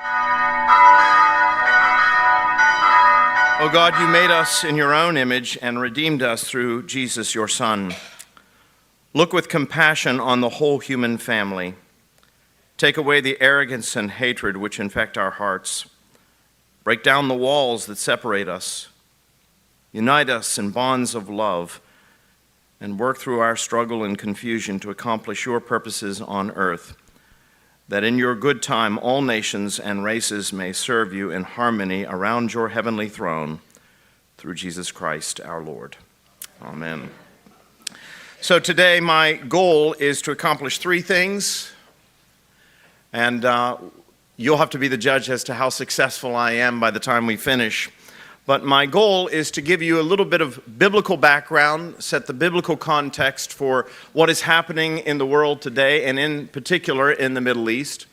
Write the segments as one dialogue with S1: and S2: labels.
S1: O God, you made us in your own image and redeemed us through Jesus, your Son. Look with compassion on the whole human family. Take away the arrogance and hatred which infect our hearts. Break down the walls that separate us. Unite us in bonds of love and work through our struggle and confusion to accomplish your purposes on earth, that in your good time all nations and races may serve you in harmony around your heavenly throne, through Jesus Christ our Lord. Amen. So today my goal is to accomplish three things, and you'll have to be the judge as to how successful I am by the time we finish. But my goal is to give you a little bit of biblical background, set the biblical context for what is happening in the world today, and in particular in the Middle East.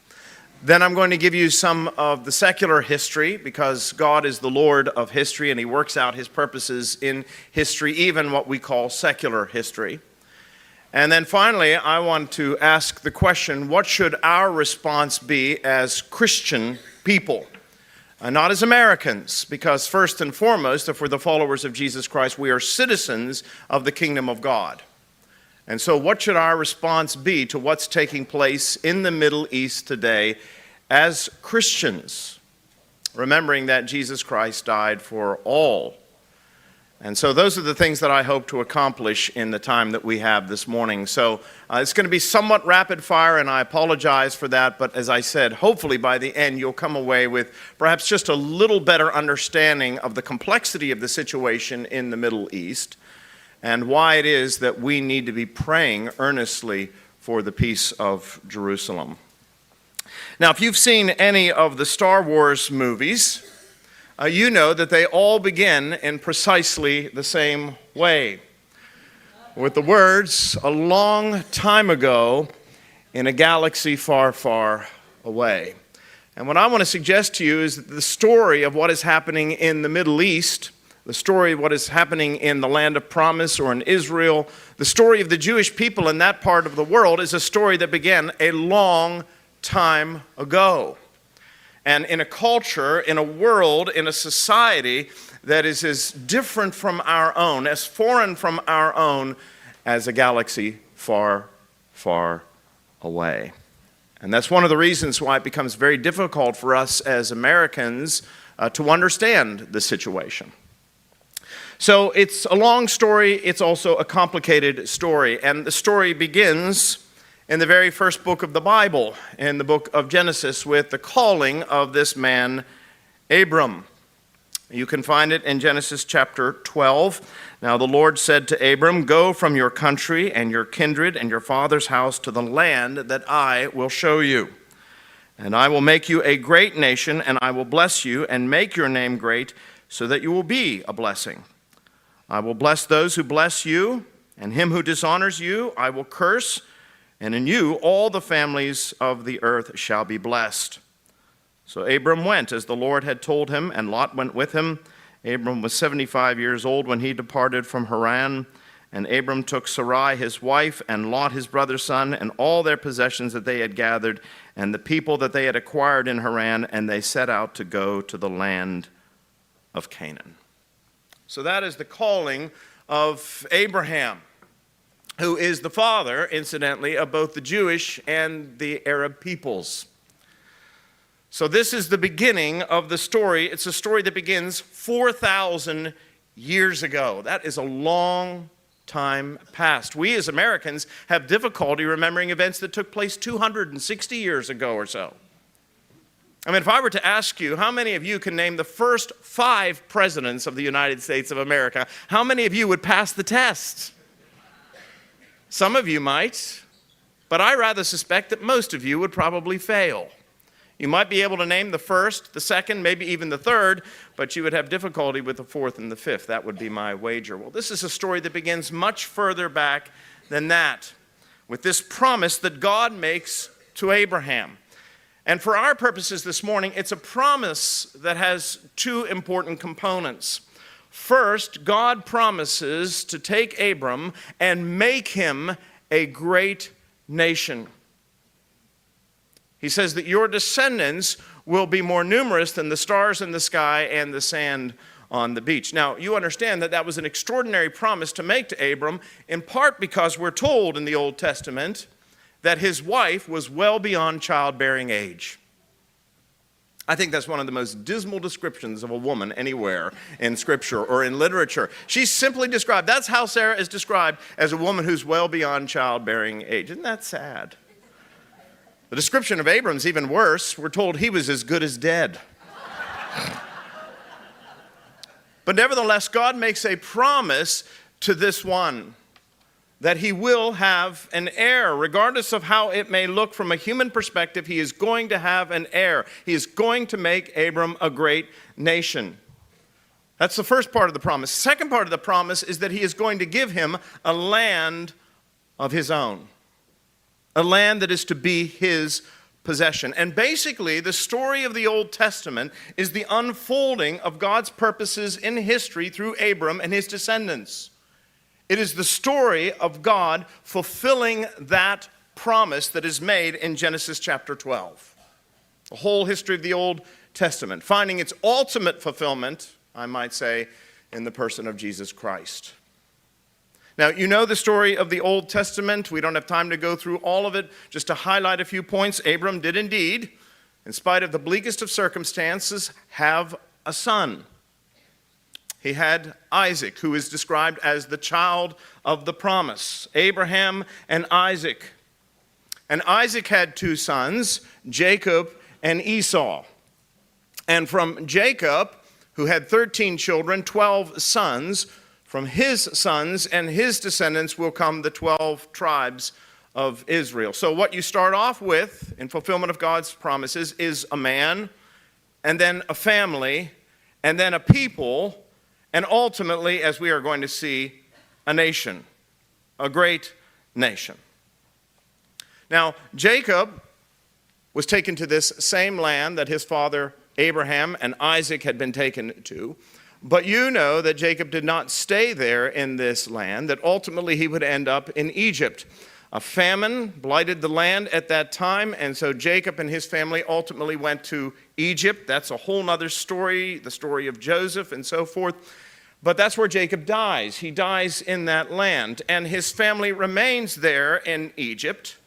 S1: Then I'm going to give you some of the secular history, because God is the Lord of history and he works out his purposes in history, even what we call secular history. And then finally, I want to ask the question, what should our response be as Christian people? Not as Americans, because first and foremost, if we're the followers of Jesus Christ, we are citizens of the kingdom of God. And so what should our response be to what's taking place in the Middle East today as Christians, remembering that Jesus Christ died for all? And so those are the things that I hope to accomplish in the time that we have this morning. So it's going to be somewhat rapid fire, and I apologize for that. But as I said, hopefully by the end you'll come away with perhaps just a little better understanding of the complexity of the situation in the Middle East and why it is that we need to be praying earnestly for the peace of Jerusalem. Now, if you've seen any of the Star Wars movies, you know that they all begin in precisely the same way, with the words, "A long time ago in a galaxy far, far away." And what I want to suggest to you is that the story of what is happening in the Middle East, the story of what is happening in the land of promise or in Israel, the story of the Jewish people in that part of the world is a story that began a long time ago. And in a culture, in a world, in a society that is as different from our own, as foreign from our own, as a galaxy far, far away. And that's one of the reasons why it becomes very difficult for us as Americans to understand the situation. So it's a long story, it's also a complicated story, and the story begins in the very first book of the Bible, in the book of Genesis, with the calling of this man, Abram. You can find it in Genesis chapter 12. Now the Lord said to Abram, "Go from your country and your kindred and your father's house to the land that I will show you. And I will make you a great nation, and I will bless you and make your name great, so that you will be a blessing. I will bless those who bless you, and him who dishonors you I will curse, and in you all the families of the earth shall be blessed." So Abram went as the Lord had told him, and Lot went with him. Abram was 75 years old when he departed from Haran. And Abram took Sarai his wife, and Lot his brother's son, and all their possessions that they had gathered, and the people that they had acquired in Haran, and they set out to go to the land of Canaan. So that is the calling of Abraham, who is the father, incidentally, of both the Jewish and the Arab peoples. So this is the beginning of the story. It's a story that begins 4,000 years ago. That is a long time past. We as Americans have difficulty remembering events that took place 260 years ago or so. I mean, if I were to ask you, how many of you can name the first 5 presidents of the United States of America, how many of you would pass the test? Some of you might, but I rather suspect that most of you would probably fail. You might be able to name the first, the second, maybe even the third, but you would have difficulty with the fourth and the fifth. That would be my wager. Well, this is a story that begins much further back than that, with this promise that God makes to Abraham. And for our purposes this morning, it's a promise that has 2 important components. First, God promises to take Abram and make him a great nation. He says that your descendants will be more numerous than the stars in the sky and the sand on the beach. Now, you understand that that was an extraordinary promise to make to Abram, in part because we're told in the Old Testament that his wife was well beyond childbearing age. I think that's one of the most dismal descriptions of a woman anywhere in Scripture or in literature. She's simply described, that's how Sarah is described, as a woman who's well beyond childbearing age. Isn't that sad? The description of Abram's even worse. We're told he was as good as dead. But nevertheless, God makes a promise to this one that he will have an heir. Regardless of how it may look from a human perspective, he is going to have an heir. He is going to make Abram a great nation. That's the first part of the promise. The second part of the promise is that he is going to give him a land of his own, a land that is to be his possession. And basically, the story of the Old Testament is the unfolding of God's purposes in history through Abram and his descendants. It is the story of God fulfilling that promise that is made in Genesis chapter 12. The whole history of the Old Testament, finding its ultimate fulfillment, I might say, in the person of Jesus Christ. Now, you know the story of the Old Testament. We don't have time to go through all of it. Just to highlight a few points, Abram did indeed, in spite of the bleakest of circumstances, have a son. He had Isaac, who is described as the child of the promise, Abraham and Isaac. And Isaac had two sons, Jacob and Esau. And from Jacob, who had 13 children, 12 sons, from his sons and his descendants will come the 12 tribes of Israel. So what you start off with in fulfillment of God's promises is a man, and then a family, and then a people, and ultimately, as we are going to see, a nation, a great nation. Now, Jacob was taken to this same land that his father Abraham and Isaac had been taken to. But you know that Jacob did not stay there in this land, that ultimately he would end up in Egypt. A famine blighted the land at that time, and so Jacob and his family ultimately went to Egypt. That's a whole other story, the story of Joseph and so forth. But that's where Jacob dies. He dies in that land, and his family remains there in Egypt.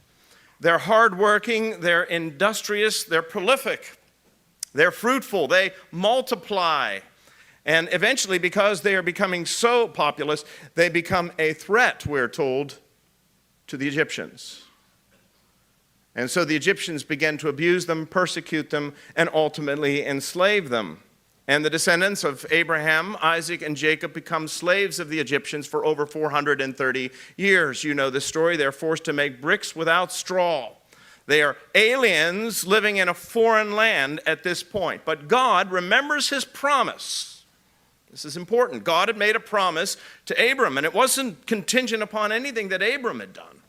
S1: They're hardworking, they're industrious, they're prolific, they're fruitful, they multiply. And eventually, because they are becoming so populous, they become a threat, we're told, to the Egyptians. And so the Egyptians began to abuse them, persecute them, and ultimately enslave them. And the descendants of Abraham, Isaac, and Jacob become slaves of the Egyptians for over 430 years. You know the story. They're forced to make bricks without straw. They are aliens living in a foreign land at this point. But God remembers his promise. This is important. God had made a promise to Abram, and it wasn't contingent upon anything that Abram had done.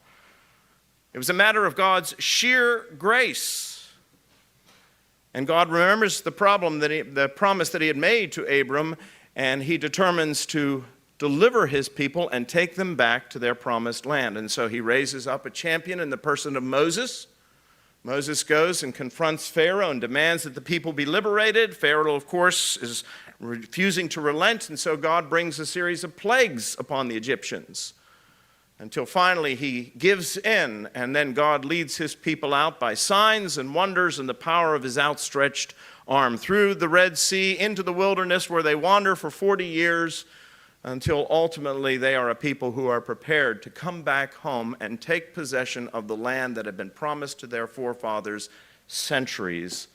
S1: It was a matter of God's sheer grace. And God remembers the promise that he had made to Abram, and he determines to deliver his people and take them back to their promised land. And so he raises up a champion in the person of Moses. Moses goes and confronts Pharaoh and demands that the people be liberated. Pharaoh, of course, is refusing to relent, and so God brings a series of plagues upon the Egyptians until finally he gives in, and then God leads his people out by signs and wonders and the power of his outstretched arm through the Red Sea into the wilderness, where they wander for 40 years until ultimately they are a people who are prepared to come back home and take possession of the land that had been promised to their forefathers centuries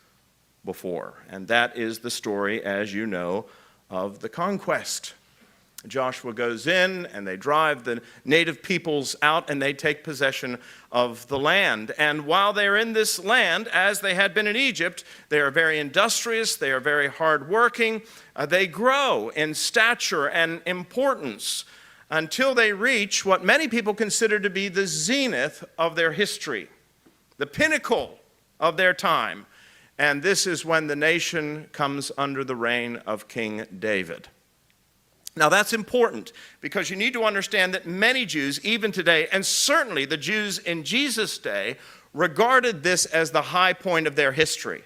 S1: before. And that is the story, as you know, of the conquest. Joshua goes in and they drive the native peoples out and they take possession of the land. And while they're in this land, as they had been in Egypt, they are very industrious, they are very hardworking, they grow in stature and importance until they reach what many people consider to be the zenith of their history, the pinnacle of their time. And this is when the nation comes under the reign of King David. Now that's important because you need to understand that many Jews, even today, and certainly the Jews in Jesus' day, regarded this as the high point of their history.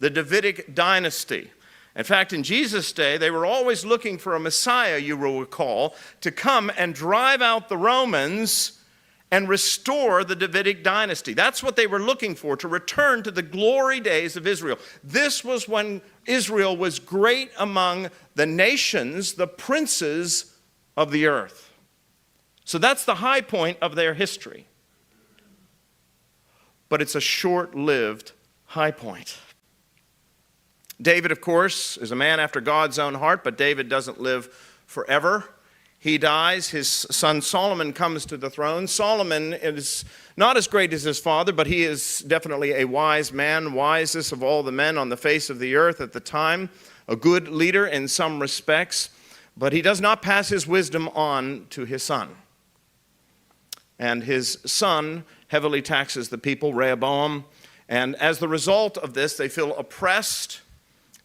S1: the Davidic dynasty. In fact, in Jesus' day, they were always looking for a Messiah, you will recall, to come and drive out the Romans and restore the Davidic dynasty. That's what they were looking for, to return to the glory days of Israel. This was when Israel was great among the nations, the princes of the earth. So that's the high point of their history. But it's a short-lived high point. David, of course, is a man after God's own heart, but David doesn't live forever. He dies. His son Solomon comes to the throne. Solomon is not as great as his father, but he is definitely a wise man, wisest of all the men on the face of the earth at the time, a good leader in some respects, but he does not pass his wisdom on to his son. And his son heavily taxes the people, Rehoboam, and as the result of this, they feel oppressed.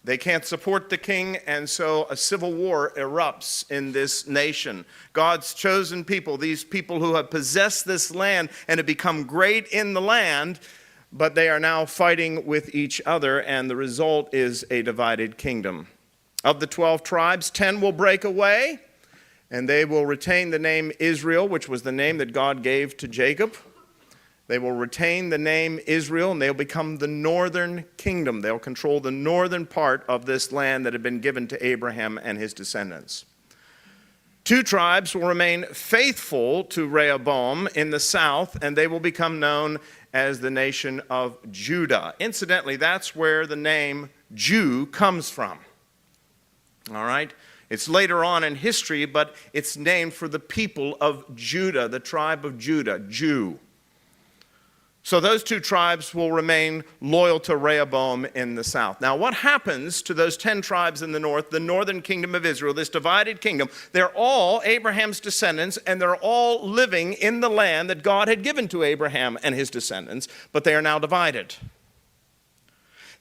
S1: They can't support the king, and so a civil war erupts in this nation. God's chosen people, these people who have possessed this land and have become great in the land, but they are now fighting with each other, and the result is a divided kingdom. Of the 12 tribes, 10 will break away, and they will retain the name Israel, which was the name that God gave to Jacob. They will retain the name Israel, and they'll become the northern kingdom. They'll control the northern part of this land that had been given to Abraham and his descendants. 2 tribes will remain faithful to Rehoboam in the south, and they will become known as the nation of Judah. Incidentally, that's where the name Jew comes from. All right? It's later on in history, but it's named for the people of Judah, the tribe of Judah, Jew. So those 2 tribes will remain loyal to Rehoboam in the south. Now, what happens to those 10 tribes in the north, the northern kingdom of Israel, this divided kingdom? They're all Abraham's descendants, and they're all living in the land that God had given to Abraham and his descendants, but they are now divided.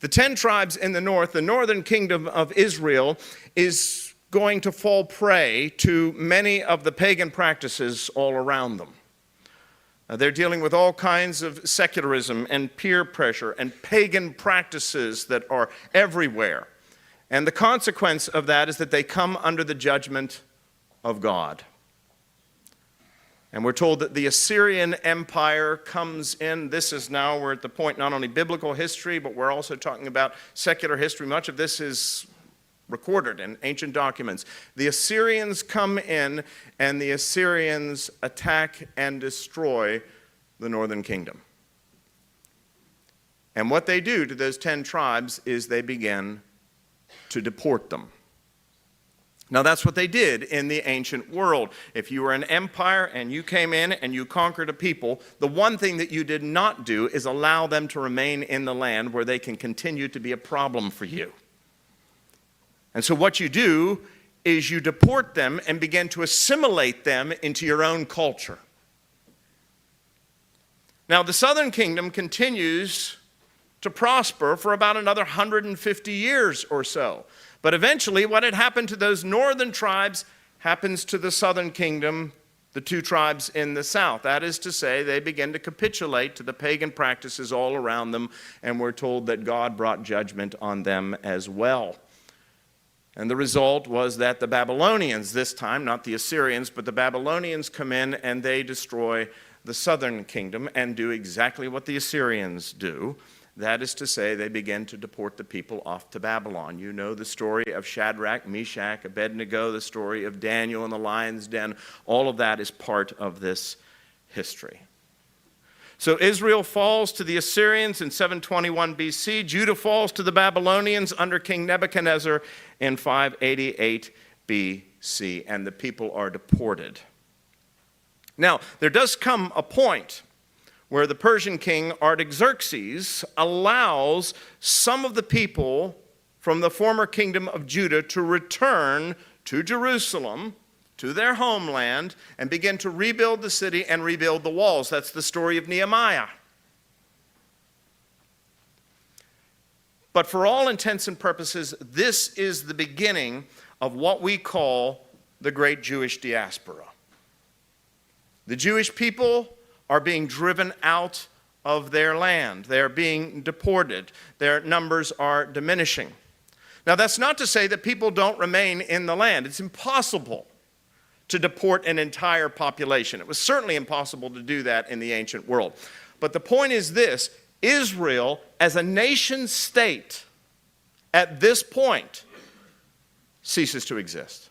S1: The 10 tribes in the north, the northern kingdom of Israel, is going to fall prey to many of the pagan practices all around them. They're dealing with all kinds of secularism and peer pressure and pagan practices that are everywhere. And the consequence of that is that they come under the judgment of God. And we're told that the Assyrian Empire comes in. This is now, we're at the point not only biblical history, but we're also talking about secular history. Much of this is recorded in ancient documents. The Assyrians come in, and the Assyrians attack and destroy the northern kingdom. And what they do to those 10 tribes is they begin to deport them. Now, that's what they did in the ancient world. If you were an empire and you came in and you conquered a people, the one thing that you did not do is allow them to remain in the land where they can continue to be a problem for you. And so what you do is you deport them and begin to assimilate them into your own culture. Now, the southern kingdom continues to prosper for about another 150 years or so. But eventually, what had happened to those northern tribes happens to the southern kingdom, the 2 tribes in the south. That is to say, they begin to capitulate to the pagan practices all around them, and we're told that God brought judgment on them as well. And the result was that the Babylonians, this time, not the Assyrians, but the Babylonians come in and they destroy the southern kingdom and do exactly what the Assyrians do. That is to say, they begin to deport the people off to Babylon. You know the story of Shadrach, Meshach, Abednego, the story of Daniel in the lion's den. All of that is part of this history. So Israel falls to the Assyrians in 721 BC. Judah falls to the Babylonians under King Nebuchadnezzar in 588 BC, and the people are deported. Now, there does come a point where the Persian king Artaxerxes allows some of the people from the former kingdom of Judah to return to Jerusalem, to their homeland, and begin to rebuild the city and rebuild the walls. That's the story of Nehemiah. But for all intents and purposes, this is the beginning of what we call the Great Jewish Diaspora. The Jewish people are being driven out of their land. They're being deported. Their numbers are diminishing. Now, that's not to say that people don't remain in the land. It's impossible to deport an entire population. It was certainly impossible to do that in the ancient world. But the point is this: Israel, as a nation state, at this point, ceases to exist.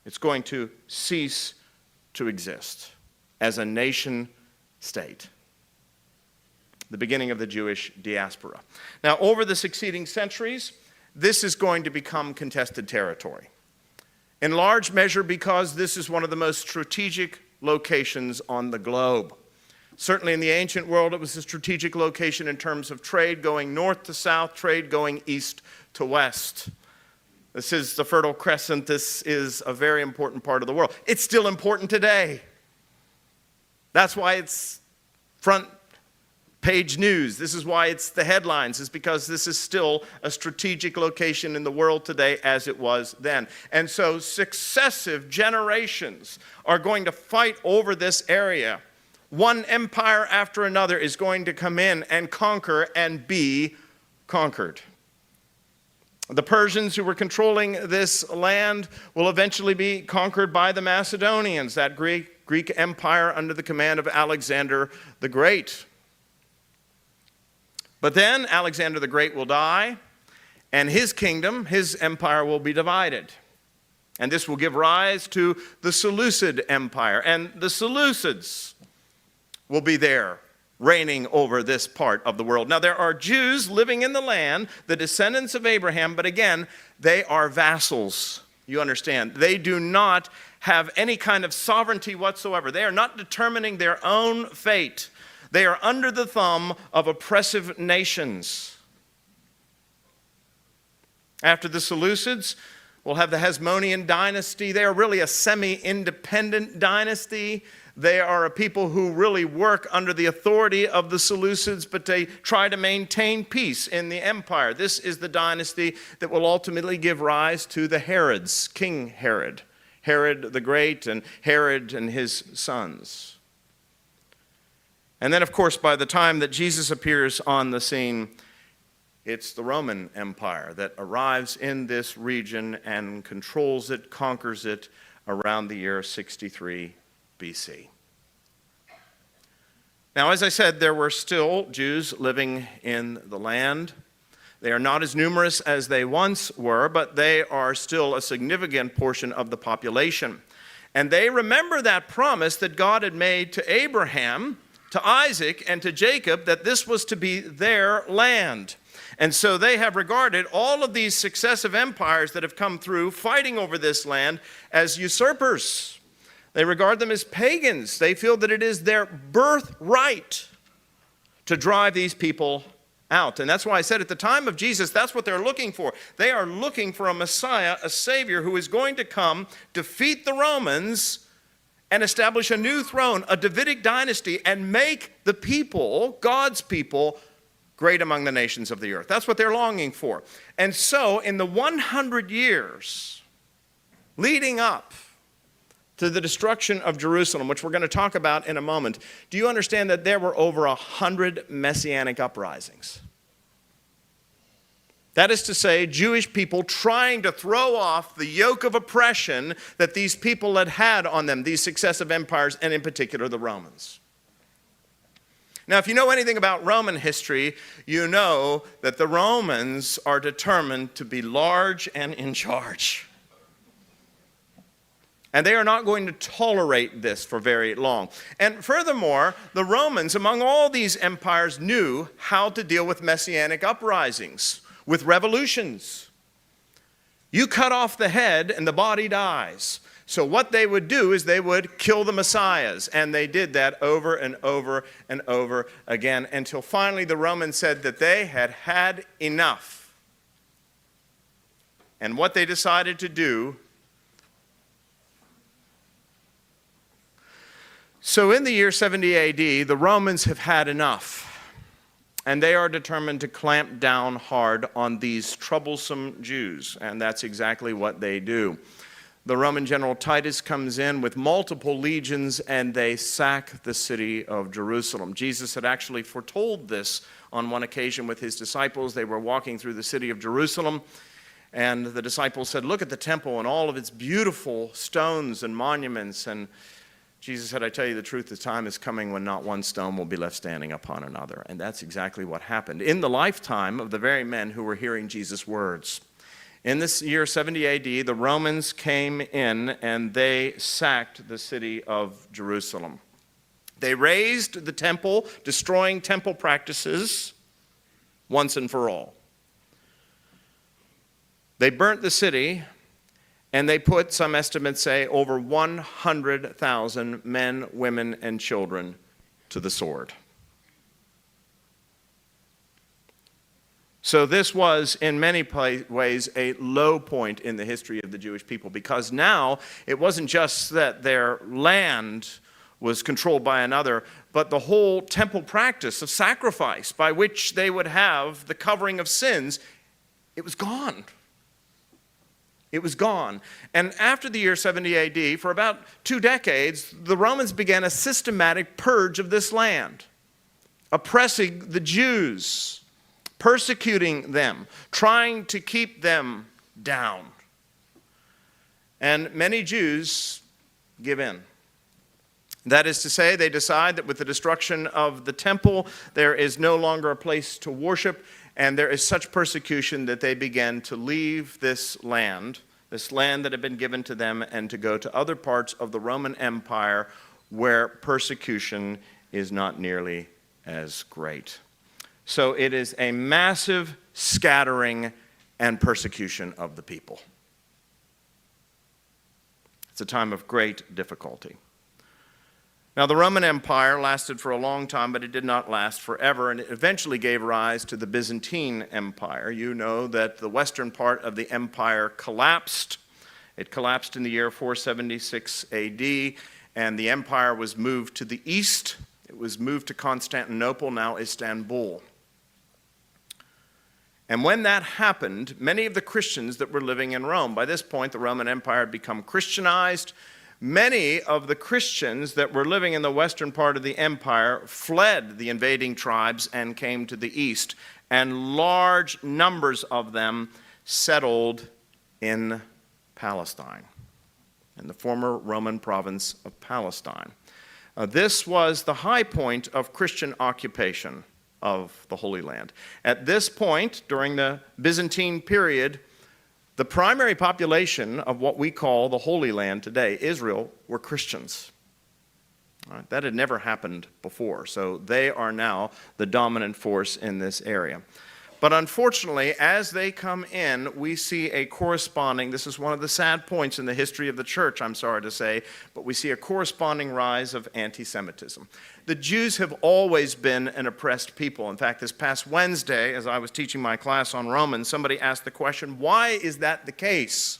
S1: It's going to cease to exist as a nation state. The beginning of the Jewish diaspora. Now, over the succeeding centuries, this is going to become contested territory. In large measure because this is one of the most strategic locations on the globe. Certainly in the ancient world, it was a strategic location in terms of trade going north to south, trade going east to west. This is the Fertile Crescent. This is a very important part of the world. It's still important today. That's why it's front page news. This is why it's the headlines, is because this is still a strategic location in the world today as it was then. And so successive generations are going to fight over this area. One empire after another is going to come in and conquer and be conquered. The Persians, who were controlling this land, will eventually be conquered by the Macedonians, that Greek empire under the command of Alexander the Great. But then Alexander the Great will die, and his kingdom, his empire, will be divided. And this will give rise to the Seleucid Empire. And the Seleucids will be there, reigning over this part of the world. Now, there are Jews living in the land, the descendants of Abraham, but again, they are vassals. You understand? They do not have any kind of sovereignty whatsoever. They are not determining their own fate. They are under the thumb of oppressive nations. After the Seleucids, we'll have the Hasmonean dynasty. They are really a semi-independent dynasty. They are a people who really work under the authority of the Seleucids, but they try to maintain peace in the empire. This is the dynasty that will ultimately give rise to the Herods, King Herod, Herod the Great, and Herod and his sons. And then, of course, by the time that Jesus appears on the scene, it's the Roman Empire that arrives in this region and controls it, conquers it around the year 63 BC. Now, as I said, there were still Jews living in the land. They are not as numerous as they once were, but they are still a significant portion of the population. And they remember that promise that God had made to Abraham, to Isaac, and to Jacob, that this was to be their land. And so they have regarded all of these successive empires that have come through fighting over this land as usurpers. They regard them as pagans. They feel that it is their birthright to drive these people out. And that's why I said at the time of Jesus, that's what they're looking for. They are looking for a Messiah, a Savior who is going to come, defeat the Romans, and establish a new throne, a Davidic dynasty, and make the people, God's people, great among the nations of the earth. That's what they're longing for. And so, in the 100 years leading up to the destruction of Jerusalem, which we're going to talk about in a moment, do you understand that there were over 100 messianic uprisings? That is to say, Jewish people trying to throw off the yoke of oppression that these people had had on them, these successive empires, and in particular the Romans. Now, if you know anything about Roman history, you know that the Romans are determined to be large and in charge. And they are not going to tolerate this for very long. And furthermore, the Romans, among all these empires, knew how to deal with messianic uprisings, with revolutions. You cut off the head and the body dies. So what they would do is they would kill the messiahs. And they did that over and over and over again until finally the Romans said that they had had enough. And what they decided to do. So in the year 70 AD, the Romans have had enough. And they are determined to clamp down hard on these troublesome Jews. And that's exactly what they do. the Roman general Titus comes in with multiple legions and they sack the city of Jerusalem. Jesus had actually foretold this on one occasion with his disciples. They were walking through the city of Jerusalem, and the disciples said, "Look at the temple and all of its beautiful stones and monuments." And Jesus said, "I tell you the truth, the time is coming when not one stone will be left standing upon another." And that's exactly what happened in the lifetime of the very men who were hearing Jesus' words. In this year 70 AD, the Romans came in and they sacked the city of Jerusalem. They razed the temple, destroying temple practices once and for all. They burnt the city, and they put, some estimates say, over 100,000 men, women, and children to the sword. So this was, in many ways, a low point in the history of the Jewish people, because now it wasn't just that their land was controlled by another, but the whole temple practice of sacrifice by which they would have the covering of sins, it was gone. It was gone. And after the year 70 AD, for about 2 decades, the Romans began a systematic purge of this land, oppressing the Jews, persecuting them, trying to keep them down. And many Jews give in. That is to say, they decide that with the destruction of the temple, there is no longer a place to worship, and there is such persecution that they begin to leave this land that had been given to them, and to go to other parts of the Roman Empire where persecution is not nearly as great. So it is a massive scattering and persecution of the people. It's a time of great difficulty. Now, the Roman Empire lasted for a long time, but it did not last forever, and it eventually gave rise to the Byzantine Empire. You know that the western part of the empire collapsed. It collapsed in the year 476 AD, and the empire was moved to the east. It was moved to Constantinople, now Istanbul. And when that happened, many of the Christians that were living in Rome, by this point the Roman Empire had become Christianized. Many of the Christians that were living in the western part of the empire fled the invading tribes and came to the east, and large numbers of them settled in Palestine, in the former Roman province of Palestine. This was the high point of Christian occupation of the Holy Land. At this point, during the Byzantine period, the primary population of what we call the Holy Land today, Israel, were Christians. All right, that had never happened before, so they are now the dominant force in this area. But unfortunately, as they come in, we see a corresponding, this is one of the sad points in the history of the church, I'm sorry to say, but we see a corresponding rise of anti-Semitism. The Jews have always been an oppressed people. In fact, this past Wednesday, as I was teaching my class on Romans, somebody asked the question, why is that the case?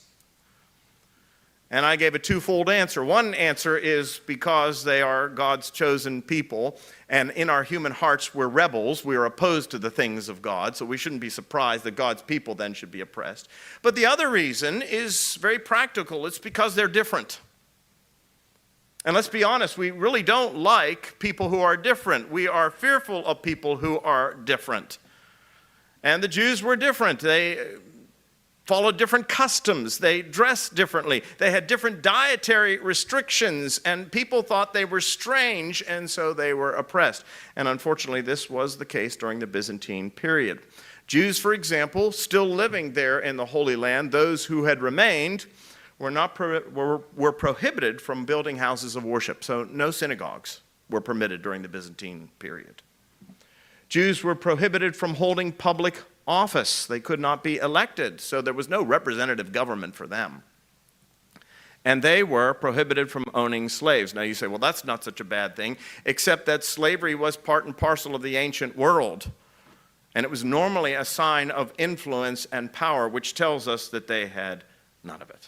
S1: And I gave a twofold answer. One answer is because they are God's chosen people, and in our human hearts we're rebels. We are opposed to the things of God, so we shouldn't be surprised that God's people then should be oppressed. But the other reason is very practical. It's because they're different. And let's be honest, we really don't like people who are different. We are fearful of people who are different. And the Jews were different. They followed different customs. They dressed differently. They had different dietary restrictions, and people thought they were strange, and so they were oppressed. And unfortunately, this was the case during the Byzantine period. Jews, for example, still living there in the Holy Land, those who had remained were prohibited from building houses of worship. So no synagogues were permitted during the Byzantine period. Jews were prohibited from holding public office. They could not be elected, so there was no representative government for them. And they were prohibited from owning slaves. Now you say, well, that's not such a bad thing, except that slavery was part and parcel of the ancient world. And it was normally a sign of influence and power, which tells us that they had none of it.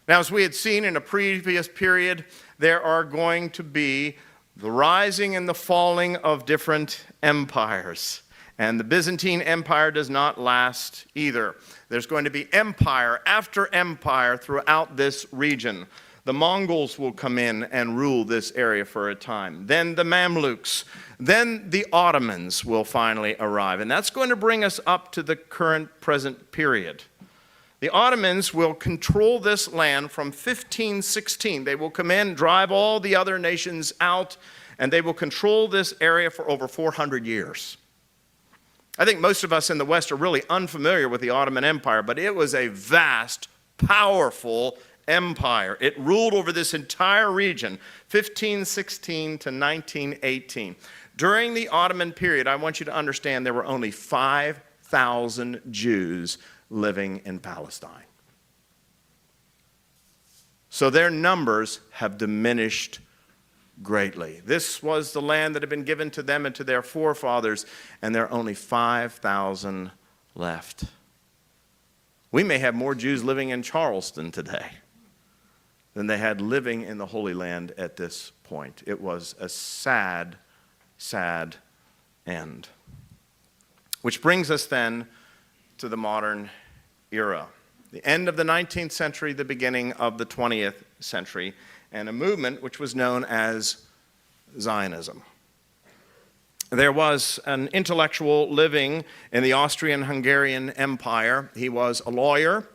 S1: Now, as we had seen in a previous period, there are going to be the rising and the falling of different empires. And the Byzantine Empire does not last either. There's going to be empire after empire throughout this region. The Mongols will come in and rule this area for a time. Then the Mamluks. Then the Ottomans will finally arrive. And that's going to bring us up to the current present period. The Ottomans will control this land from 1516. They will come in, drive all the other nations out, and they will control this area for over 400 years. I think most of us in the West are really unfamiliar with the Ottoman Empire, but it was a vast, powerful empire. It ruled over this entire region, 1516 to 1918. During the Ottoman period, I want you to understand there were only 5,000 Jews living in Palestine. So their numbers have diminished greatly. This was the land that had been given to them and to their forefathers, and there are only 5,000 left. We may have more Jews living in Charleston today than they had living in the Holy Land at this point. It was a sad, sad end. Which brings us then to the modern era. The end of the 19th century, the beginning of the 20th century, and a movement which was known as Zionism. There was an intellectual living in the Austrian-Hungarian Empire. He was a lawyer.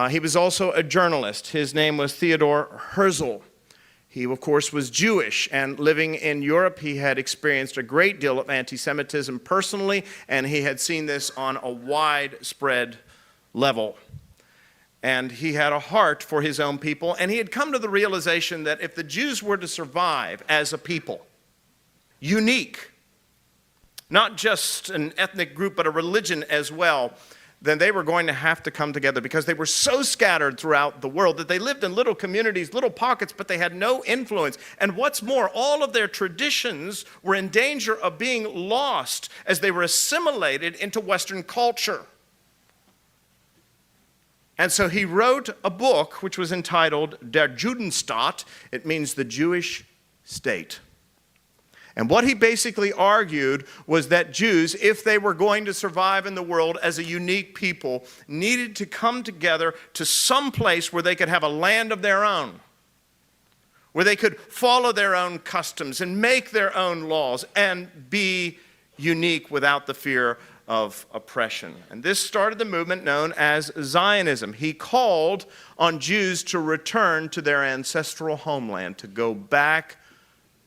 S1: He was also a journalist. His name was Theodor Herzl. He, of course, was Jewish, and living in Europe, he had experienced a great deal of anti-Semitism personally, and he had seen this on a widespread level. And he had a heart for his own people, and he had come to the realization that if the Jews were to survive as a people, unique, not just an ethnic group, but a religion as well, then they were going to have to come together because they were so scattered throughout the world that they lived in little communities, little pockets, but they had no influence. And what's more, all of their traditions were in danger of being lost as they were assimilated into Western culture. And so he wrote a book which was entitled Der Judenstaat. It means the Jewish state. And what he basically argued was that Jews, if they were going to survive in the world as a unique people, needed to come together to some place where they could have a land of their own, where they could follow their own customs and make their own laws and be unique without the fear of oppression. And this started the movement known as Zionism. He called on Jews to return to their ancestral homeland, to go back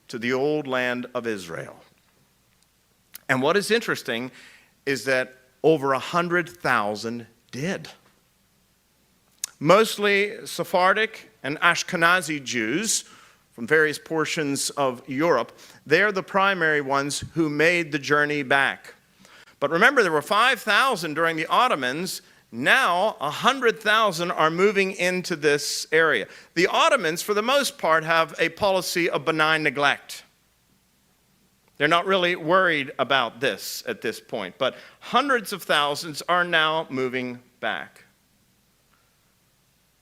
S1: to the old land of Israel. And what is interesting is that over 100,000 did. Mostly Sephardic and Ashkenazi Jews from various portions of Europe. They're the primary ones who made the journey back. But remember, there were 5,000 during the Ottomans. Now, 100,000 are moving into this area. The Ottomans, for the most part, have a policy of benign neglect. They're not really worried about this at this point, but hundreds of thousands are now moving back.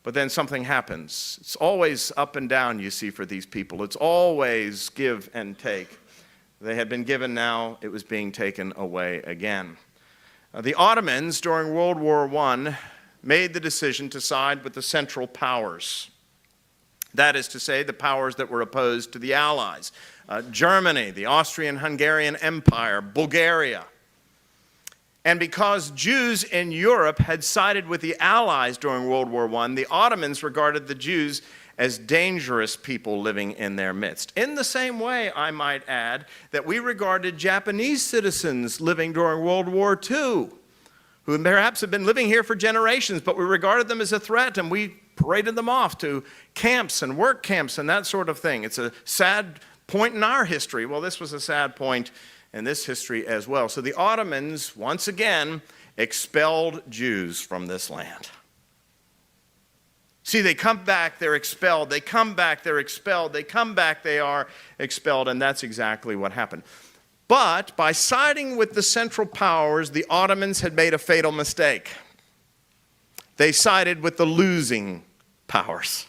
S1: But then something happens. It's always up and down, you see, for these people. It's always give and take. They had been given, now it was being taken away again. The Ottomans, during World War I, made the decision to side with the Central Powers. That is to say, the powers that were opposed to the Allies. Germany, the Austrian-Hungarian Empire, Bulgaria. And because Jews in Europe had sided with the Allies during World War I, the Ottomans regarded the Jews as dangerous people living in their midst. In the same way, I might add, that we regarded Japanese citizens living during World War II, who perhaps had been living here for generations, but we regarded them as a threat, and we paraded them off to camps and work camps and that sort of thing. It's a sad point in our history. Well, this was a sad point in this history as well. So the Ottomans, once again, expelled Jews from this land. See, they come back, they're expelled. They come back, they're expelled. They come back, they are expelled. And that's exactly what happened. But by siding with the Central Powers, the Ottomans had made a fatal mistake. They sided with the losing powers.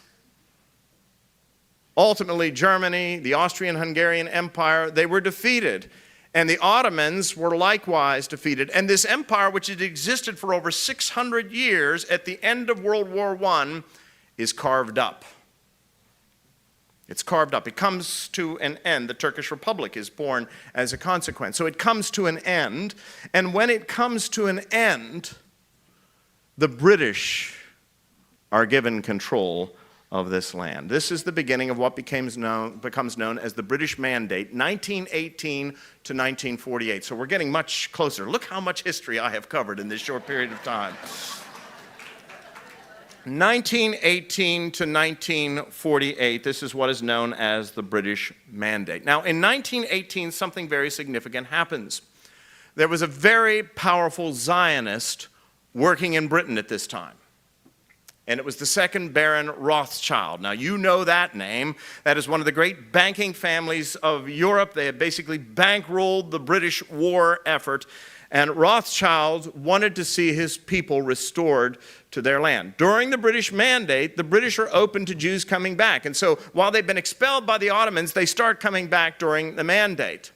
S1: Ultimately, Germany, the Austrian-Hungarian Empire, they were defeated. And the Ottomans were likewise defeated. And this empire, which had existed for over 600 years at the end of World War I, is carved up. It's carved up. It comes to an end. The Turkish Republic is born as a consequence. So it comes to an end. And when it comes to an end, the British are given control of this land. This is the beginning of what becomes known as the British Mandate, 1918 to 1948. So we're getting much closer. Look how much history I have covered in this short period of time. 1918 to 1948, this is what is known as the British Mandate. Now, in 1918, something very significant happens. There was a very powerful Zionist working in Britain at this time. And it was the second Baron Rothschild. Now, you know that name. That is one of the great banking families of Europe. They had basically bankrolled the British war effort. And Rothschild wanted to see his people restored to their land. During the British Mandate, the British are open to Jews coming back. And so while they've been expelled by the Ottomans, they start coming back during the Mandate.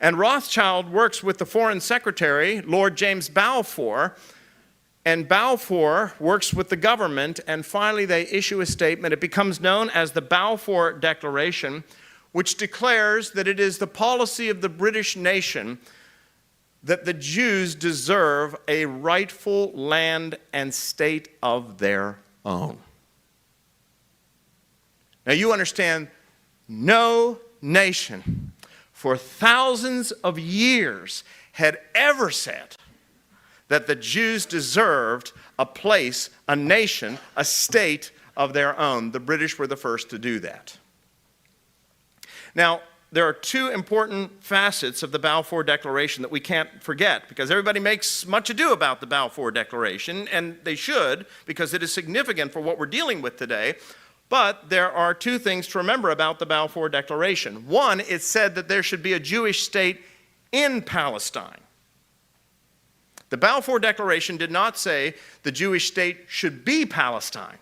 S1: And Rothschild works with the Foreign Secretary, Lord James Balfour, and Balfour works with the government, and finally they issue a statement. It becomes known as the Balfour Declaration, which declares that it is the policy of the British nation that the Jews deserve a rightful land and state of their own. Now you understand, no nation for thousands of years had ever said that the Jews deserved a place, a nation, a state of their own. The British were the first to do that. Now, there are two important facets of the Balfour Declaration that we can't forget, because everybody makes much ado about the Balfour Declaration, and they should, because it is significant for what we're dealing with today. But there are two things to remember about the Balfour Declaration. One, it said that there should be a Jewish state in Palestine. The Balfour Declaration did not say the Jewish state should be Palestine.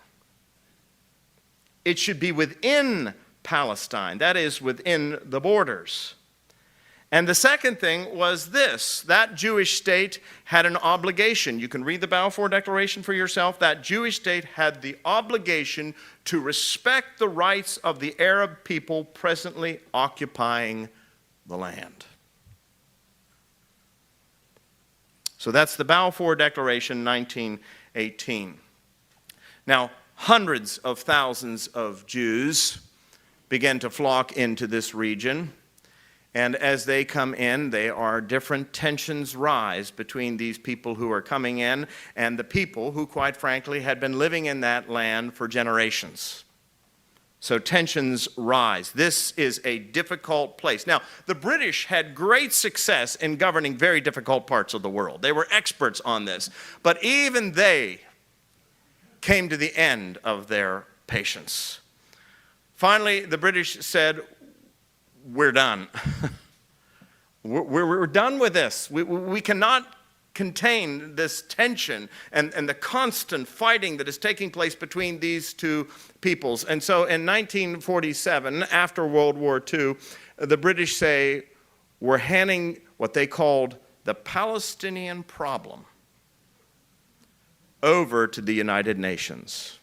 S1: It should be within Palestine, that is, within the borders. And the second thing was this: that Jewish state had an obligation. You can read the Balfour Declaration for yourself. That Jewish state had the obligation to respect the rights of the Arab people presently occupying the land. So that's the Balfour Declaration, 1918. Now, hundreds of thousands of Jews began to flock into this region. And as they come in, there are different tensions rise between these people who are coming in and the people who, quite frankly, had been living in that land for generations. So tensions rise. This is a difficult place. Now, the British had great success in governing very difficult parts of the world. They were experts on this. But even they came to the end of their patience. Finally, the British said, we're done. we're done with this. We cannot contain this tension and the constant fighting that is taking place between these two peoples. And so in 1947, after World War II, the British say, we're handing what they called the Palestinian problem over to the United Nations.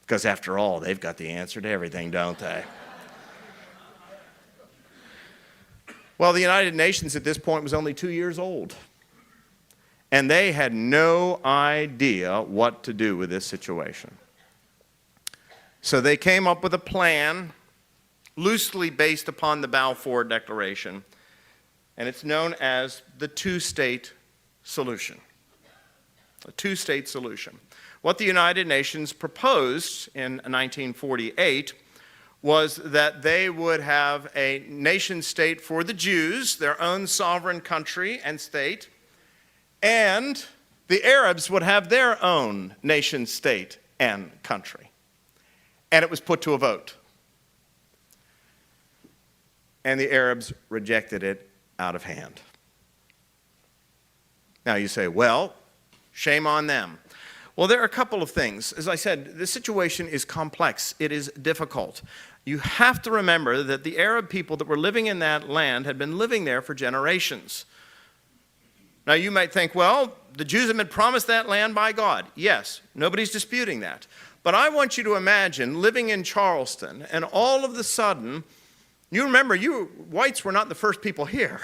S1: Because after all, they've got the answer to everything, don't they? Well, the United Nations at this point was only 2 years old. And they had no idea what to do with this situation. So they came up with a plan loosely based upon the Balfour Declaration, and it's known as the two-state solution. A two-state solution. What the United Nations proposed in 1948 was that they would have a nation state for the Jews, their own sovereign country and state, and the Arabs would have their own nation state and country. And it was put to a vote. And the Arabs rejected it out of hand. Now you say, well, shame on them. Well, there are a couple of things. As I said, the situation is complex. It is difficult. You have to remember that the Arab people that were living in that land had been living there for generations. Now you might think, well, the Jews have been promised that land by God. Yes, nobody's disputing that. But I want you to imagine living in Charleston, and all of a sudden, you remember, whites were not the first people here.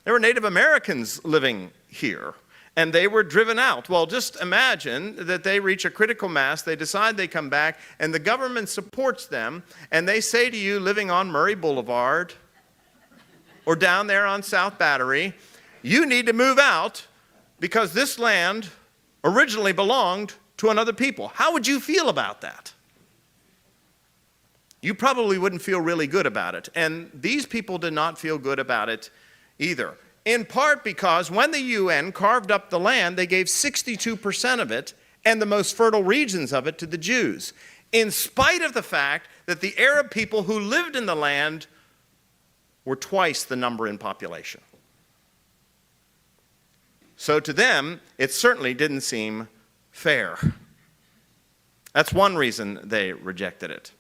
S1: There were Native Americans living here, and they were driven out. Well, just imagine that they reach a critical mass, they decide they come back, and the government supports them, and they say to you living on Murray Boulevard or down there on South Battery, you need to move out because this land originally belonged to another people. How would you feel about that? You probably wouldn't feel really good about it. And these people did not feel good about it either. In part because when the UN carved up the land, they gave 62% of it and the most fertile regions of it to the Jews, in spite of the fact that the Arab people who lived in the land were twice the number in population. So to them, it certainly didn't seem fair. That's one reason they rejected it.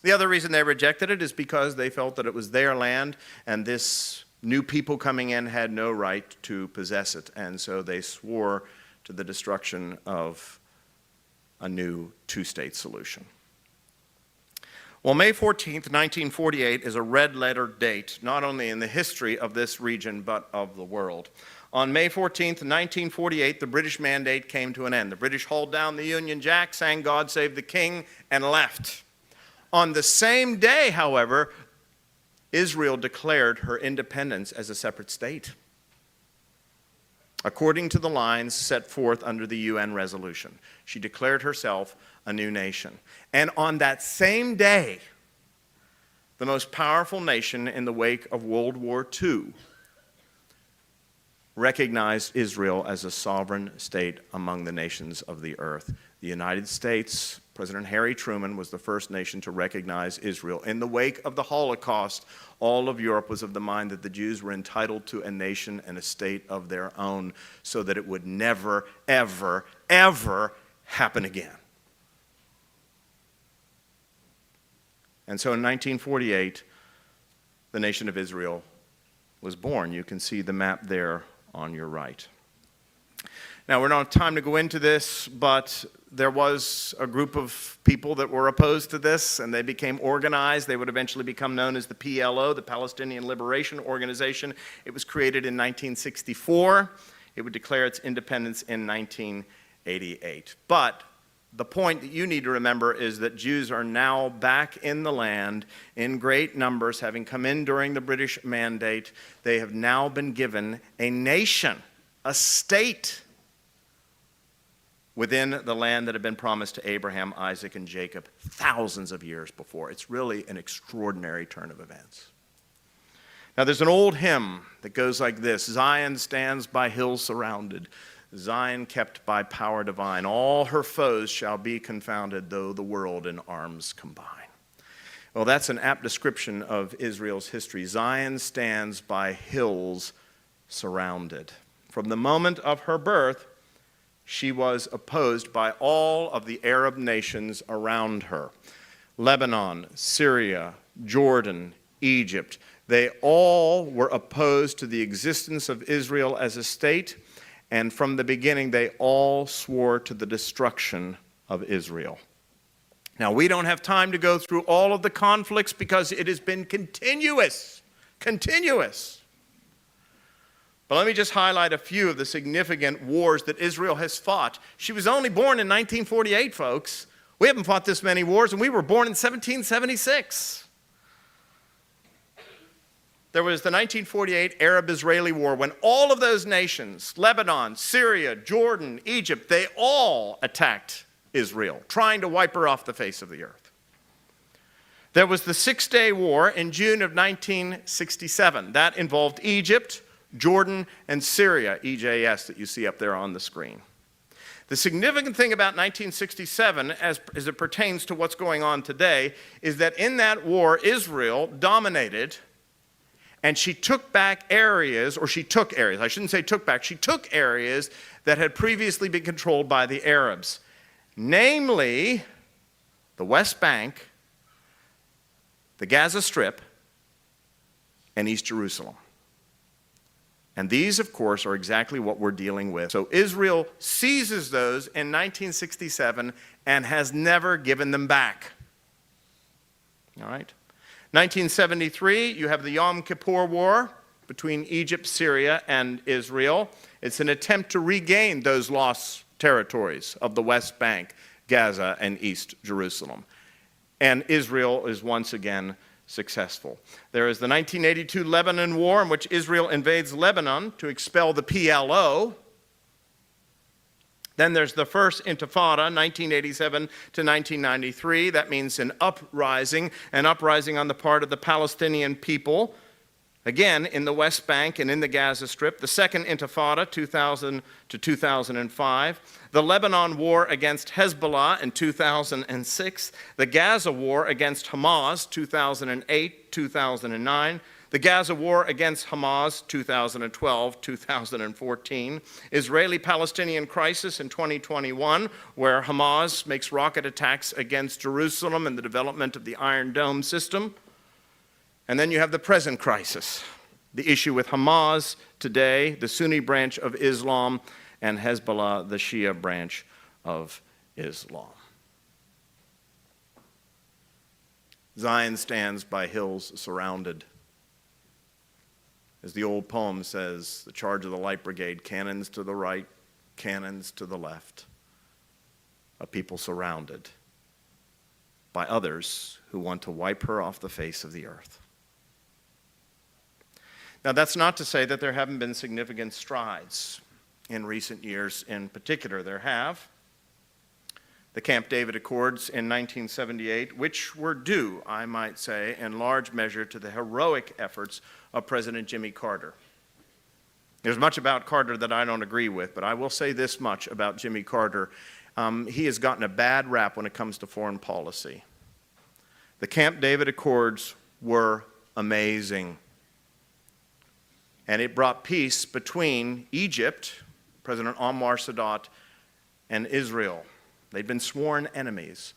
S1: The other reason they rejected it is because they felt that it was their land and this new people coming in had no right to possess it. And so they swore to the destruction of a new two-state solution. Well, May 14th, 1948 is a red-letter date, not only in the history of this region, but of the world. On May 14th, 1948, the British mandate came to an end. The British hauled down the Union Jack, sang God Save the King, and left. On the same day, however, Israel declared her independence as a separate state, according to the lines set forth under the UN resolution. She declared herself a new nation. And on that same day, the most powerful nation in the wake of World War II recognized Israel as a sovereign state among the nations of the earth. The United States, President Harry Truman, was the first nation to recognize Israel. In the wake of the Holocaust, all of Europe was of the mind that the Jews were entitled to a nation and a state of their own so that it would never, ever, ever happen again. And so in 1948, the nation of Israel was born. You can see the map there on your right. Now, we don't have time to go into this, but there was a group of people that were opposed to this, and they became organized. They would eventually become known as the PLO, the Palestinian Liberation Organization. It was created in 1964. It would declare its independence in 1988. But the point that you need to remember is that Jews are now back in the land in great numbers, having come in during the British mandate. They have now been given a nation, a state, within the land that had been promised to Abraham, Isaac, and Jacob thousands of years before. It's really an extraordinary turn of events. Now, there's an old hymn that goes like this: Zion stands by hills surrounded, Zion kept by power divine. All her foes shall be confounded, though the world in arms combine. Well, that's an apt description of Israel's history. Zion stands by hills surrounded. From the moment of her birth, she was opposed by all of the Arab nations around her. Lebanon, Syria, Jordan, Egypt, they all were opposed to the existence of Israel as a state, and from the beginning they all swore to the destruction of Israel. Now, we don't have time to go through all of the conflicts because it has been continuous. But let me just highlight a few of the significant wars that Israel has fought. She was only born in 1948, folks. We haven't fought this many wars, and we were born in 1776. There was the 1948 Arab-Israeli War when all of those nations, Lebanon, Syria, Jordan, Egypt, they all attacked Israel, trying to wipe her off the face of the earth. There was the Six-Day War in June of 1967. That involved Egypt, Jordan, and Syria, EJS, that you see up there on the screen. The significant thing about 1967, as it pertains to what's going on today, is that in that war, Israel dominated, and she took back areas, or she took areas, I shouldn't say took back, she took areas that had previously been controlled by the Arabs. Namely, the West Bank, the Gaza Strip, and East Jerusalem. And these, of course, are exactly what we're dealing with. So Israel seizes those in 1967 and has never given them back. All right? 1973, you have the Yom Kippur War between Egypt, Syria, and Israel. It's an attempt to regain those lost territories of the West Bank, Gaza, and East Jerusalem. And Israel is once again successful. There is the 1982 Lebanon War, in which Israel invades Lebanon to expel the PLO. Then there's the First Intifada, 1987 to 1993. That means an uprising on the part of the Palestinian people, again in the West Bank and in the Gaza Strip. The Second Intifada, 2000 to 2005. The Lebanon War against Hezbollah in 2006. The Gaza War against Hamas, 2008, 2009. The Gaza War against Hamas, 2012, 2014. Israeli-Palestinian crisis in 2021, where Hamas makes rocket attacks against Jerusalem and the development of the Iron Dome system. And then you have the present crisis, the issue with Hamas today, the Sunni branch of Islam, and Hezbollah, the Shia branch of Islam. Zion stands by hills surrounded. As the old poem says, the charge of the light brigade, cannons to the right, cannons to the left. A people surrounded by others who want to wipe her off the face of the earth. Now, that's not to say that there haven't been significant strides in recent years. In particular, there have. The Camp David Accords in 1978, which were due, I might say, in large measure to the heroic efforts of President Jimmy Carter. There's much about Carter that I don't agree with, but I will say this much about Jimmy Carter. He has gotten a bad rap when it comes to foreign policy. The Camp David Accords were amazing. And it brought peace between Egypt, President Anwar Sadat, and Israel. They'd been sworn enemies.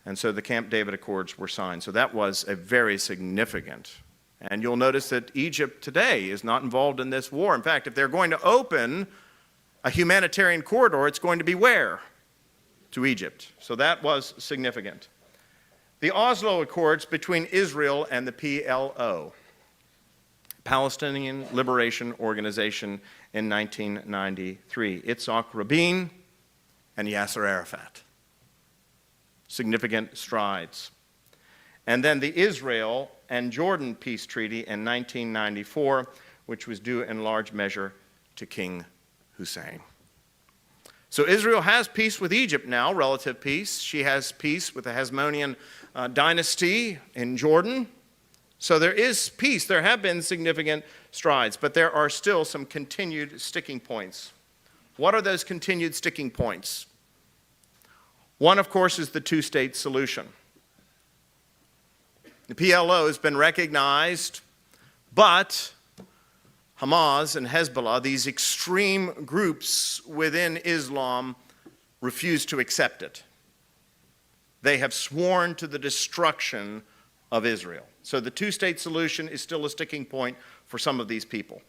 S1: And so the Camp David Accords were signed. So that was a very significant. And you'll notice that Egypt today is not involved in this war. In fact, if they're going to open a humanitarian corridor, it's going to be where? To Egypt. So that was significant. The Oslo Accords between Israel and the PLO, Palestinian Liberation Organization, in 1993. Yitzhak Rabin and Yasser Arafat. Significant strides. And then the Israel and Jordan Peace Treaty in 1994, which was due in large measure to King Hussein. So Israel has peace with Egypt now, relative peace. She has peace with the Hasmonean dynasty in Jordan. So there is peace. There have been significant strides, but there are still some continued sticking points. What are those continued sticking points? One, of course, is the two-state solution. The PLO has been recognized, but Hamas and Hezbollah, these extreme groups within Islam, refuse to accept it. They have sworn to the destruction of Israel. So the two-state solution is still a sticking point for some of these people.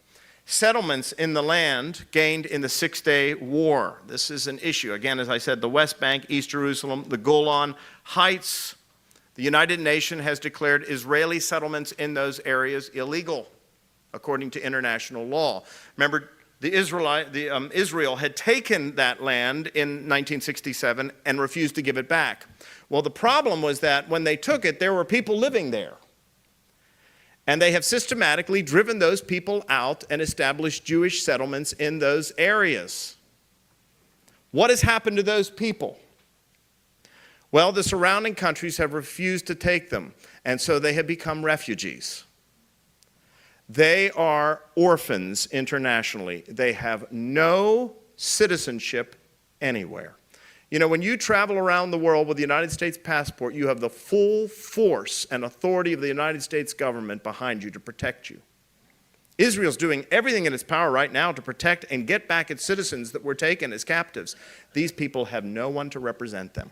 S1: Settlements in the land gained in the Six-Day War. This is an issue. Again, as I said, the West Bank, East Jerusalem, the Golan Heights. The United Nations has declared Israeli settlements in those areas illegal, according to international law. Remember, Israel had taken that land in 1967 and refused to give it back. Well, the problem was that when they took it, there were people living there. And they have systematically driven those people out and established Jewish settlements in those areas. What has happened to those people? Well, the surrounding countries have refused to take them, and so they have become refugees. They are orphans internationally. They have no citizenship anywhere. You know, when you travel around the world with the United States passport, you have the full force and authority of the United States government behind you to protect you. Israel's doing everything in its power right now to protect and get back its citizens that were taken as captives. These people have no one to represent them.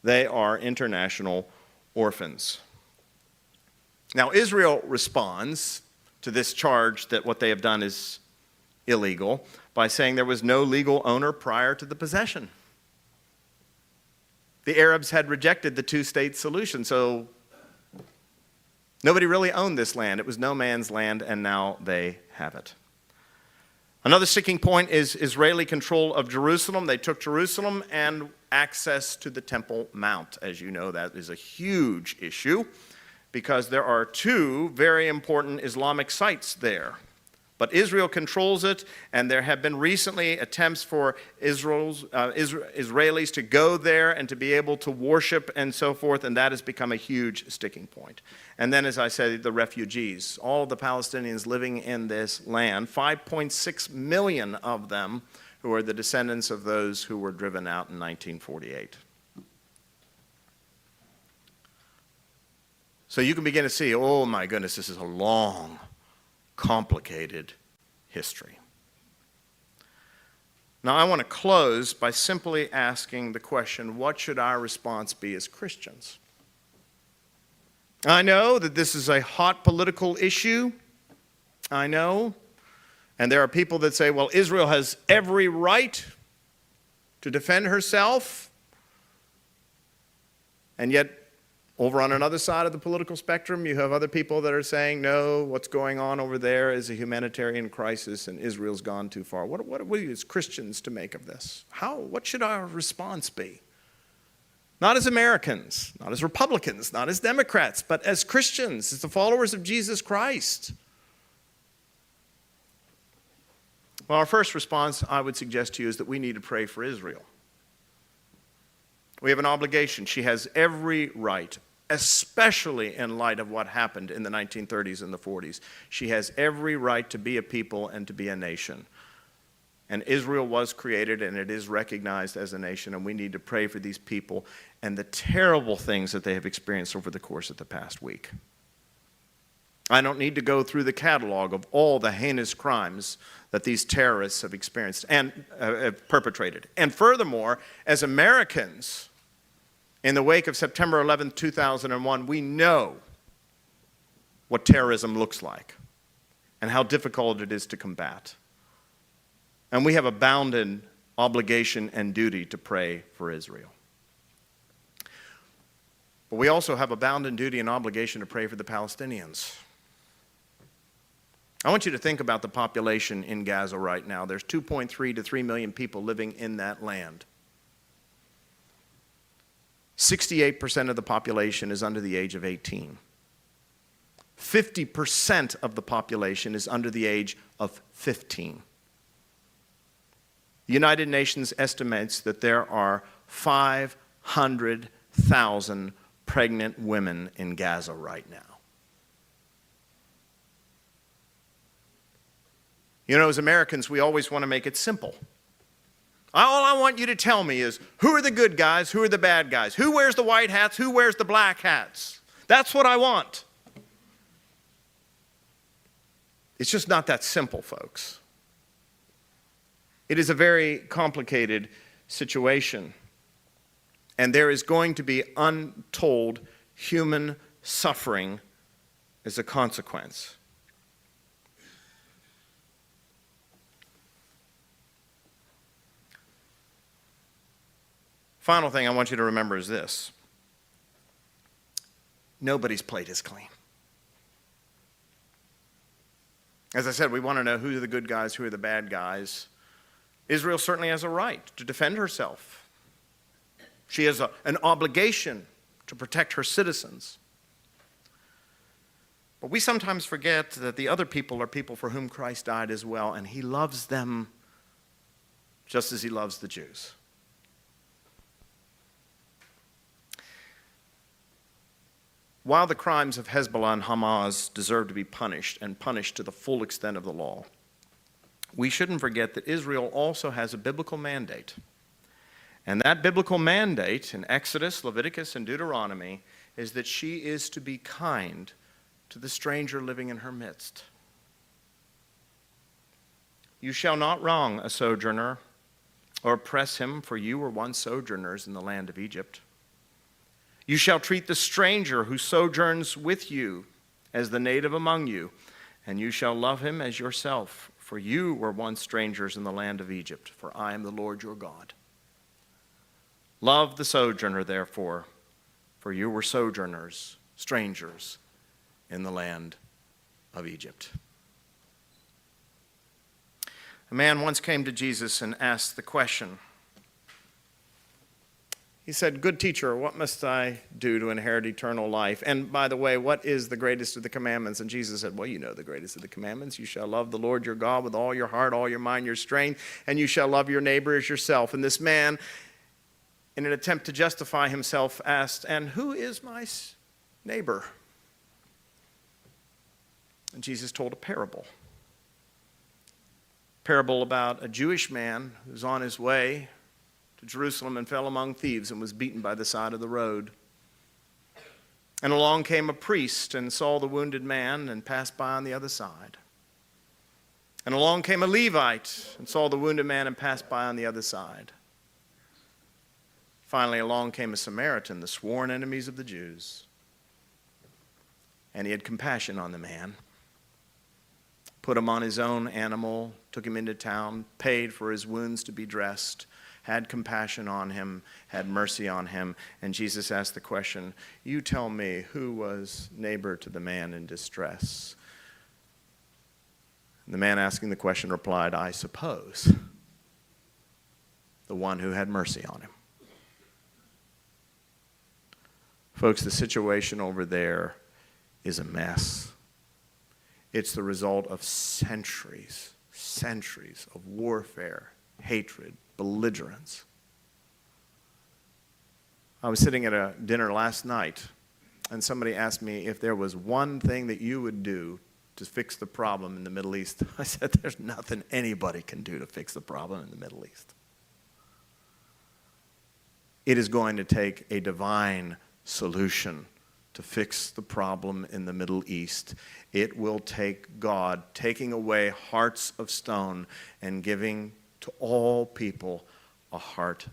S1: They are international orphans. Now, Israel responds to this charge that what they have done is illegal by saying there was no legal owner prior to the possession. The Arabs had rejected the two-state solution, so nobody really owned this land. It was no man's land, and now they have it. Another sticking point is Israeli control of Jerusalem. They took Jerusalem and access to the Temple Mount. As you know, that is a huge issue because there are two very important Islamic sites there. But Israel controls it, and there have been recently attempts for Israelis to go there and to be able to worship and so forth, and that has become a huge sticking point. And then, as I said, the refugees, all of the Palestinians living in this land, 5.6 million of them who are the descendants of those who were driven out in 1948. So you can begin to see, oh my goodness, this is a long, complicated history. Now, I want to close by simply asking the question, what should our response be as Christians? I know that this is a hot political issue. I know. And there are people that say, well, Israel has every right to defend herself. And yet, over on another side of the political spectrum, you have other people that are saying, no, what's going on over there is a humanitarian crisis and Israel's gone too far. What are we as Christians to make of this? What should our response be? Not as Americans, not as Republicans, not as Democrats, but as Christians, as the followers of Jesus Christ. Well, our first response, I would suggest to you, is that we need to pray for Israel. We have an obligation. She has every right, especially in light of what happened in the 1930s and the 40s. She has every right to be a people and to be a nation. And Israel was created and it is recognized as a nation, and we need to pray for these people and the terrible things that they have experienced over the course of the past week. I don't need to go through the catalog of all the heinous crimes that these terrorists have experienced and have perpetrated. And furthermore, as Americans, in the wake of September 11, 2001, we know what terrorism looks like and how difficult it is to combat. And we have a bounden obligation and duty to pray for Israel. But we also have a bounden duty and obligation to pray for the Palestinians. I want you to think about the population in Gaza right now. There's 2.3 to 3 million people living in that land. 68% of the population is under the age of 18. 50% of the population is under the age of 15. The United Nations estimates that there are 500,000 pregnant women in Gaza right now. You know, as Americans, we always want to make it simple. All I want you to tell me is, who are the good guys, who are the bad guys? Who wears the white hats, who wears the black hats? That's what I want. It's just not that simple, folks. It is a very complicated situation. And there is going to be untold human suffering as a consequence. Final thing I want you to remember is this. Nobody's plate is clean. As I said, we want to know who are the good guys, who are the bad guys. Israel certainly has a right to defend herself. She has an obligation to protect her citizens. But we sometimes forget that the other people are people for whom Christ died as well, and he loves them just as he loves the Jews. While the crimes of Hezbollah and Hamas deserve to be punished, and punished to the full extent of the law, we shouldn't forget that Israel also has a biblical mandate. And that biblical mandate in Exodus, Leviticus, and Deuteronomy is that she is to be kind to the stranger living in her midst. You shall not wrong a sojourner or oppress him, for you were once sojourners in the land of Egypt. You shall treat the stranger who sojourns with you as the native among you, and you shall love him as yourself, for you were once strangers in the land of Egypt, for I am the Lord your God. Love the sojourner, therefore, for you were sojourners, strangers in the land of Egypt. A man once came to Jesus and asked the question. He said, "Good teacher, what must I do to inherit eternal life? And by the way, what is the greatest of the commandments?" And Jesus said, "Well, you know the greatest of the commandments. You shall love the Lord your God with all your heart, all your mind, your strength, and you shall love your neighbor as yourself." And this man, in an attempt to justify himself, asked, "And who is my neighbor?" And Jesus told a parable. Parable about a Jewish man who was on his way to Jerusalem and fell among thieves and was beaten by the side of the road. And along came a priest and saw the wounded man and passed by on the other side. And along came a Levite and saw the wounded man and passed by on the other side. Finally, along came a Samaritan, the sworn enemies of the Jews. And he had compassion on the man, put him on his own animal, took him into town, paid for his wounds to be dressed, had compassion on him, had mercy on him. And Jesus asked the question, "You tell me, who was neighbor to the man in distress?" And the man asking the question replied, "I suppose the one who had mercy on him." Folks, the situation over there is a mess. It's the result of centuries of warfare, hatred, belligerence. I was sitting at a dinner last night, and somebody asked me if there was one thing that you would do to fix the problem in the Middle East. I said, there's nothing anybody can do to fix the problem in the Middle East. It is going to take a divine solution to fix the problem in the Middle East. It will take God taking away hearts of stone and giving to all people a heart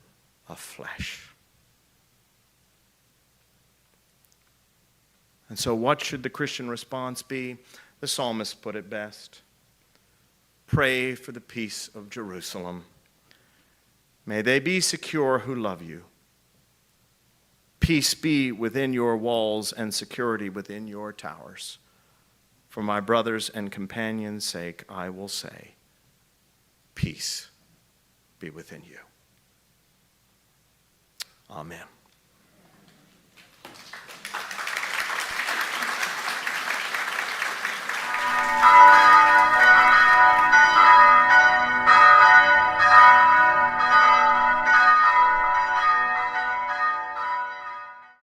S1: of flesh. And so what should the Christian response be? The psalmist put it best. Pray for the peace of Jerusalem. May they be secure who love you. Peace be within your walls and security within your towers. For my brothers and companions' sake, I will say, peace be within you. Amen.